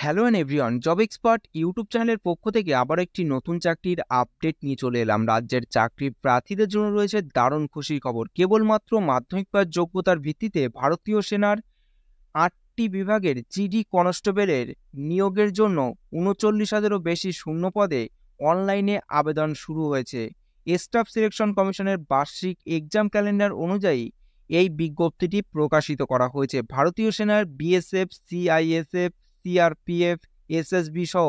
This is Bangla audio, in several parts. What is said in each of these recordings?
Hello and everyone, job expert YouTube চ্যানেলের পক্ষ থেকে আবার একটি নতুন চাকরির আপডেট নিয়ে চলে এলাম। রাজ্যের চাকরি প্রার্থীদের জন্য রয়েছে দারুণ খুশির খবর। কেবলমাত্র মাধ্যমিক পাস যোগ্যতার ভিত্তিতে ভারতীয় সেনার ৮টি বিভাগের জিডি কনস্টেবলের নিয়োগের জন্য ৩৯,০০০-এরও বেশি শূন্য পদে অনলাইনে আবেদন শুরু হয়েছে। স্টাফ সিলেকশন কমিশনের বার্ষিক এক্সাম ক্যালেন্ডার অনুযায়ী এই বিজ্ঞপ্তিটি প্রকাশিত করা হয়েছে। ভারতীয় সেনার বিএসএফ, সিআইএসএফ, সিআরপিএফ, এসএসবি সহ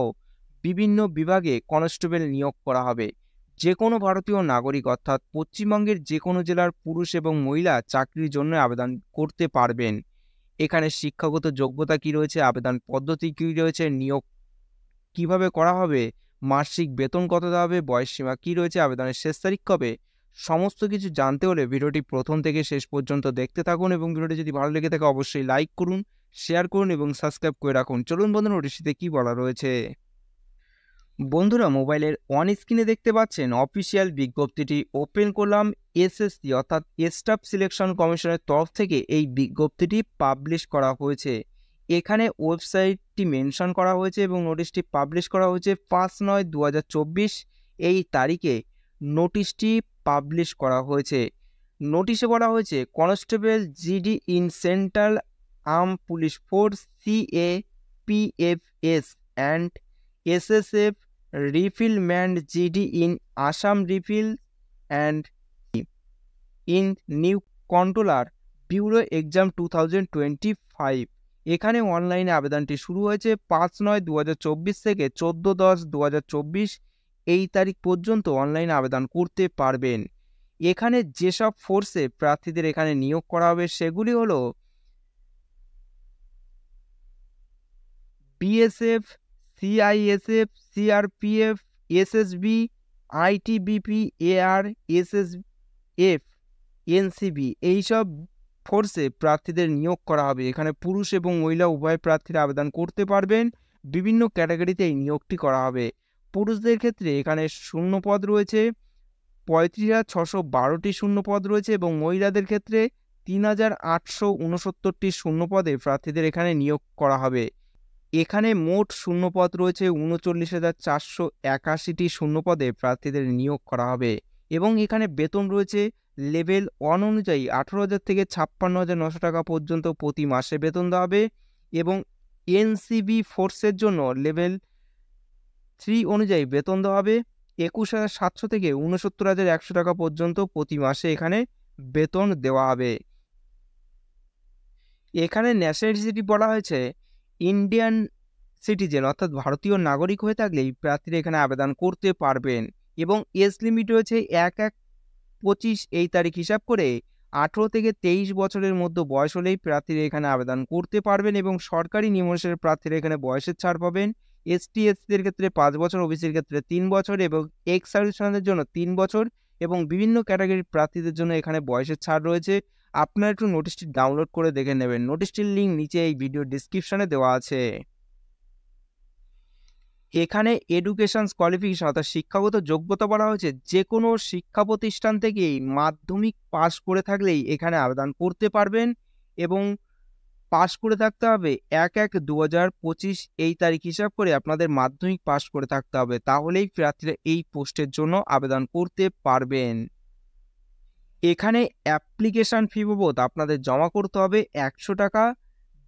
বিভিন্ন বিভাগে কনস্টেবল নিয়োগ করা হবে। যে কোনো ভারতীয় নাগরিক অর্থাৎ পশ্চিমবঙ্গের যে কোনো জেলার পুরুষ এবং মহিলা চাকরির জন্য আবেদন করতে পারবেন। এখানে শিক্ষাগত যোগ্যতা কি রয়েছে, আবেদন পদ্ধতি কি রয়েছে, নিয়োগ কিভাবে করা হবে, মাসিক বেতন কত দেওয়া হবে, বয়সসীমা কি রয়েছে, আবেদনের শেষ তারিখ কবে, সমস্ত কিছু জানতে হলে ভিডিওটি প্রথম থেকে শেষ পর্যন্ত দেখতে থাকুন এবং ভিডিওটি যদি ভালো লেগে থাকে অবশ্যই লাইক করুন, শেয়ার করুন এবং সাবস্ক্রাইব করে রাখুন। চলুন বন্ধুরা, নোটিশটিতে কি বলা রয়েছে। বন্ধুরা, মোবাইলের অন স্ক্রিনে দেখতে পাচ্ছেন অফিসিয়াল বিজ্ঞপ্তিটি। ওপেন করলাম। এসএসসি অর্থাৎ স্টাফ সিলেকশন কমিশনের তরফ থেকে এই বিজ্ঞপ্তিটি পাবলিশ করা হয়েছে। এখানে ওয়েবসাইটটি মেনশন করা হয়েছে এবং নোটিশটি পাবলিশ করা হয়েছে ৫/৯/২০২৪ এই তারিখে নোটিশটি পাবলিশ করা হয়েছে। নোটিশে বলা হয়েছে constable GD in central arm police force, CAPFs and SSF rifleman GD in Assam rifle and in new controller bureau exam 2025। এখানে অনলাইনে আবেদনটি শুরু হয়েছে ৫/৯/২০২৪ থেকে ১৪/১০/২০২৪ এই তারিখ পর্যন্ত অনলাইনে আবেদন করতে পারবেন। এখানে যেসব ফোর্সে প্রার্থীদের এখানে নিয়োগ করা হবে সেগুলি হলো BSF, CISF, CRPF, SSB, ITBP, AR, SSF, NCB এইসব ফোর্সে প্রার্থীদের নিয়োগ করা হবে। এখানে পুরুষ এবং মহিলা উভয় প্রার্থীরা আবেদন করতে পারবেন। বিভিন্ন ক্যাটাগরিতে এই নিয়োগটি করা হবে। পুরুষদের ক্ষেত্রে এখানে শূন্যপদ রয়েছে ৩৫,৬১২টি শূন্যপদ রয়েছে এবং মহিলাদের ক্ষেত্রে ৩,৮৬৯টি শূন্যপদে প্রার্থীদের এখানে নিয়োগ করা হবে। এখানে মোট শূন্যপদ রয়েছে ৩৯,৪৮১টি শূন্যপদে প্রার্থীদের নিয়োগ করা হবে এবং এখানে বেতন রয়েছে লেভেল 1 অনুযায়ী ১৮,০০০ থেকে ৫৬,৯০০ টাকা পর্যন্ত প্রতি মাসে বেতন দেওয়া হবে এবং এনসিবি ফোর্সের জন্য লেভেল 3 অনুযায়ী বেতন দেওয়া হবে ২১,৭০০ থেকে ৬৯,১০০ টাকা পর্যন্ত প্রতি মাসে এখানে বেতন দেওয়া হবে। এখানে ন্যাশনালিটি বলা হয়েছে ইন্ডিয়ান সিটিজেন অর্থাৎ ভারতীয় নাগরিক হয়ে থাকলেই প্রার্থীরা এখানে আবেদন করতে পারবেন এবং এজ লিমিট রয়েছে ১/১/২৫ এই তারিখ হিসাব করে ১৮ থেকে ২৩ বছরের মধ্যে বয়স হলেই প্রার্থীরা এখানে আবেদন করতে পারবেন এবং সরকারি নিয়মানুসারে প্রার্থীরা এখানে বয়সের ছাড় পাবেন। এসটি এসসিদের ক্ষেত্রে ৫ বছর, ওবিসির ক্ষেত্রে ৩ বছর এবং এক্স সার্ভিসম্যানদের জন্য ৩ বছর এবং বিভিন্ন ক্যাটাগরির প্রার্থীদের জন্য এখানে বয়সের ছাড় রয়েছে। আপনারা একটু নোটিশটি ডাউনলোড করে দেখে নেবেন। নোটিশটির লিঙ্ক নিচে এই ভিডিও ডিসক্রিপশনে দেওয়া আছে। এখানে এডুকেশন কোয়ালিফিকেশন অর্থাৎ শিক্ষাগত যোগ্যতা বলা হয়েছে যে কোনো শিক্ষা প্রতিষ্ঠান থেকেই মাধ্যমিক পাশ করে থাকলেই এখানে আবেদন করতে পারবেন এবং পাশ করে থাকতে হবে ১/১/২০২৫ এই তারিখ হিসাব করে আপনাদের মাধ্যমিক পাশ করে থাকতে হবে, তাহলেই প্রার্থীরা এই পোস্টের জন্য আবেদন করতে পারবেন। এখানে অ্যাপ্লিকেশন ফি বাবদ আপনাদের জমা করতে হবে ১০০ টাকা।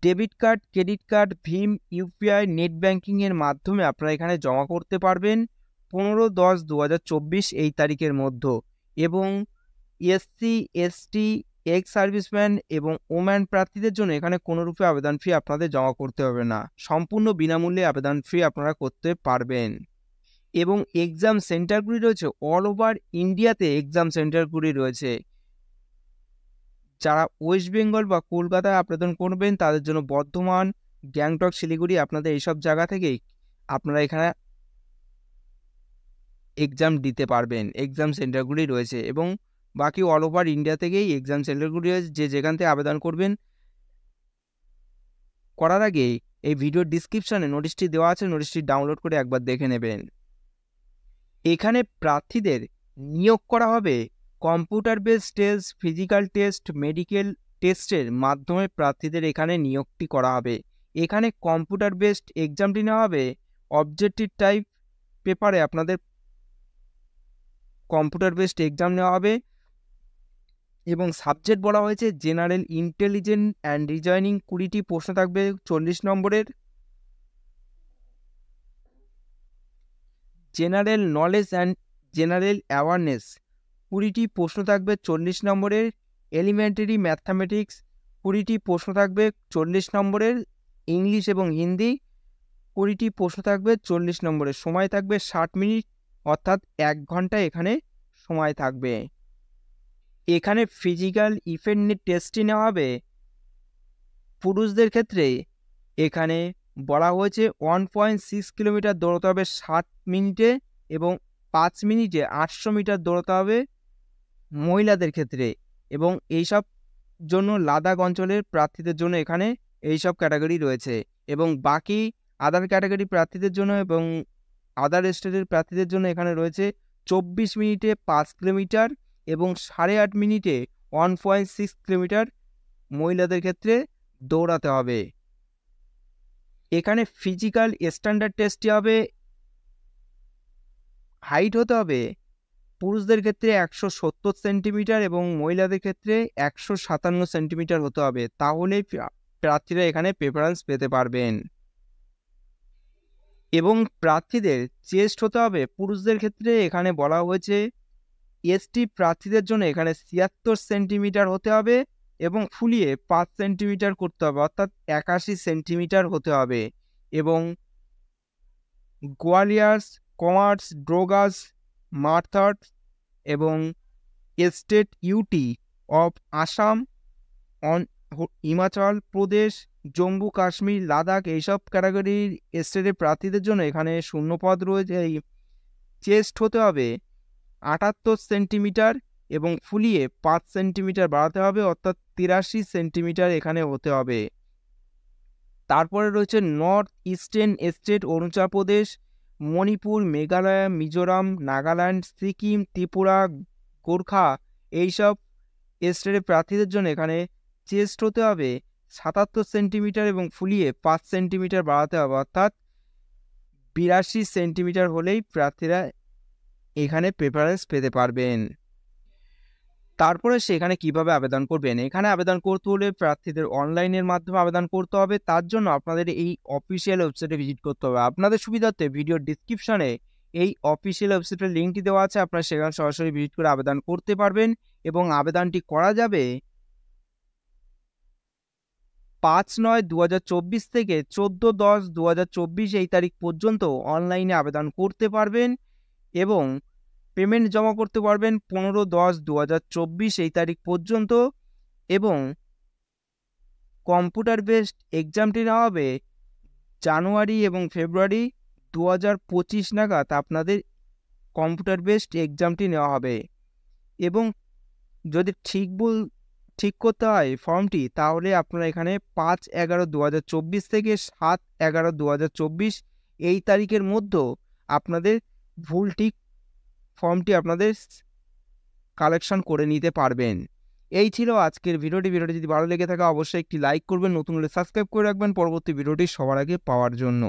ডেবিট কার্ড, ক্রেডিট কার্ড, ভীম, ইউপিআই, নেট ব্যাঙ্কিংয়ের মাধ্যমে আপনারা এখানে জমা করতে পারবেন ১৫/১০/২০২৪ এই তারিখের মধ্যে এবং এসসি, এসটি, এক্স সার্ভিসম্যান এবং ওম্যান প্রার্থীদের জন্য এখানে কোনোরূপে আবেদন ফি আপনাদের জমা করতে হবে না। সম্পূর্ণ বিনামূল্যে আবেদন ফি আপনারা করতে পারবেন এবং এক্সাম সেন্টারগুলি রয়েছে অল ওভার ইন্ডিয়াতে। এক্সাম সেন্টারগুলি রয়েছে, যারা ওয়েস্ট বেঙ্গল বা কলকাতায় আবেদন করবেন তাদের জন্য বর্ধমান, গ্যাংটক, শিলিগুড়ি আপনাদের এইসব জায়গা থেকেই আপনারা এখানে এক্সাম দিতে পারবেন। এক্সাম সেন্টারগুলি রয়েছে এবং বাকি অল ওভার ইন্ডিয়া থেকেই এক্সাম সেন্টারগুলি রয়েছে। যে যেখান থেকে আবেদন করবেন করার আগে এই ভিডিওর ডিসক্রিপশনে নোটিশটি দেওয়া আছে, নোটিশটি ডাউনলোড করে একবার দেখে নেবেন। এখানে প্রার্থীদের নিয়োগ করা হবে computer based test, physical test, medical টেস্টের মাধ্যমে প্রার্থীদের এখানে নিয়োগটি করা হবে এখানে কম্পিউটার বেসড এক্সামটি নেওয়া হবে। অবজেক্টিভ টাইপ পেপারে আপনাদের কম্পিউটার বেসড এক্সাম নেওয়া হবে এবং সাবজেক্ট বলা হয়েছে জেনারেল ইন্টেলিজেন্স অ্যান্ড রিজনিং। 20টি প্রশ্ন থাকবে 40 নম্বরের। General knowledge and general awareness 20টি প্রশ্ন থাকবে 40 নম্বরের। এলিমেন্টারি ম্যাথমেটিক্স 20টি প্রশ্ন থাকবে 40 নম্বরের। ইংলিশ এবং হিন্দি 20টি প্রশ্ন থাকবে 40 নম্বরের। সময় থাকবে 60 মিনিট, অর্থাৎ 1 ঘন্টা এখানে সময় থাকবে। এখানে ফিজিক্যাল ইফেক্ট টেস্টটি নেওয়া হবে। পুরুষদের ক্ষেত্রে এখানে বলা হয়েছে 1.6 কিলোমিটার দৌড়তে হবে 60 মিনিটে এবং 5 মিনিটে 800 মিটার দৌড়তে হবে মহিলাদের ক্ষেত্রে। এবং এইসব জন্য লাদাখ অঞ্চলের প্রার্থীদের জন্য এখানে এইসব ক্যাটাগরি রয়েছে। এবং বাকি আদার ক্যাটাগরি প্রার্থীদের জন্য এবং আদার স্টেটের প্রার্থীদের জন্য এখানে রয়েছে 24 মিনিটে 5 কিলোমিটার এবং 8.5 মিনিটে 1.6 কিলোমিটার মহিলাদের ক্ষেত্রে দৌড়াতে হবে। এখানে ফিজিক্যাল স্ট্যান্ডার্ড টেস্টটি হবে। হাইট হতে হবে পুরুষদের ক্ষেত্রে 170 সেন্টিমিটার এবং মহিলাদের ক্ষেত্রে 157 সেন্টিমিটার হতে হবে, তাহলে প্রার্থীরা এখানে প্রেফারেন্স পেতে পারবেন। এবং প্রার্থীদের চেস্ট হতে হবে পুরুষদের ক্ষেত্রে এখানে বলা হয়েছে এসটি প্রার্থীদের জন্য এখানে 76 সেন্টিমিটার হতে হবে এবং ফুলিয়ে 5 সেন্টিমিটার করতে হবে, অর্থাৎ 81 সেন্টিমিটার হতে হবে। এবং গোয়ালিয়ার্স, কমার্স, ড্রোগাস, মার্থার্স এবং state UT of Assam, Himachal Pradesh, Jammu Kashmir, Ladakh এইসব ক্যাটাগরির স্টেটের প্রার্থীদের জন্য এখানে শূন্যপদ রয়েছে। এই চেস্ট হতে হবে 78 সেন্টিমিটার এবং ফুলিয়ে 5 সেন্টিমিটার বাড়াতে হবে, অর্থাৎ 83 সেন্টিমিটার এখানে হতে হবে। তারপরে রয়েছে north eastern state, Arunachal Pradesh, Manipur, Meghalaya, Mizoram, Nagaland, Sikkim, Tripura, Gorkha এইসব স্টেটের প্রার্থীদের জন্য এখানে চেস্ট হতে হবে 77 সেন্টিমিটার এবং ফুলিয়ে 5 সেন্টিমিটার বাড়াতে হবে, অর্থাৎ 82 সেন্টিমিটার হলেই প্রার্থীরা এখানে প্রেফারেন্স পেতে পারবেন। তারপরে সেখানে কিভাবে আবেদন করবেন? এখানে আবেদন করতে হলে প্রার্থীদের অনলাইনের মাধ্যমে আবেদন করতে হবে। তার জন্য আপনাদের এই অফিসিয়াল ওয়েবসাইটে ভিজিট করতে হবে। আপনাদের সুবিধার্থে ভিডিওর ডিসক্রিপশনে এই অফিসিয়াল ওয়েবসাইটের লিঙ্কটি দেওয়া আছে, আপনারা সেখানে সরাসরি ভিজিট করে আবেদন করতে পারবেন এবং আবেদনটি করা যাবে 5/9/2024 থেকে 14/10/2024 এই তারিখ পর্যন্ত অনলাইনে আবেদন করতে পারবেন এবং পেমেন্ট জমা করতে পারবেন 15/10/2024 এই তারিখ পর্যন্ত। এবং কম্পিউটার বেসড এক্সামটি নেওয়া হবে জানুয়ারি এবং ফেব্রুয়ারি 2025 নাগাদ আপনাদের কম্পিউটার বেসড এক্সামটি নেওয়া হবে। এবং যদি ঠিক করতে হয় ফর্মটি, তাহলে আপনারা এখানে 5/11/2024 থেকে 7/11/2024 এই তারিখের মধ্যে আপনাদের ভুল ঠিক ফর্মটি আপনাদের কালেকশন করে নিতে পারবেন। এই ছিল আজকের ভিডিওটি। যদি ভালো লেগে থাকে অবশ্যই একটি লাইক করবেন, নতুন হলে সাবস্ক্রাইব করে রাখবেন পরবর্তী ভিডিওটি সবার আগে পাওয়ার জন্য।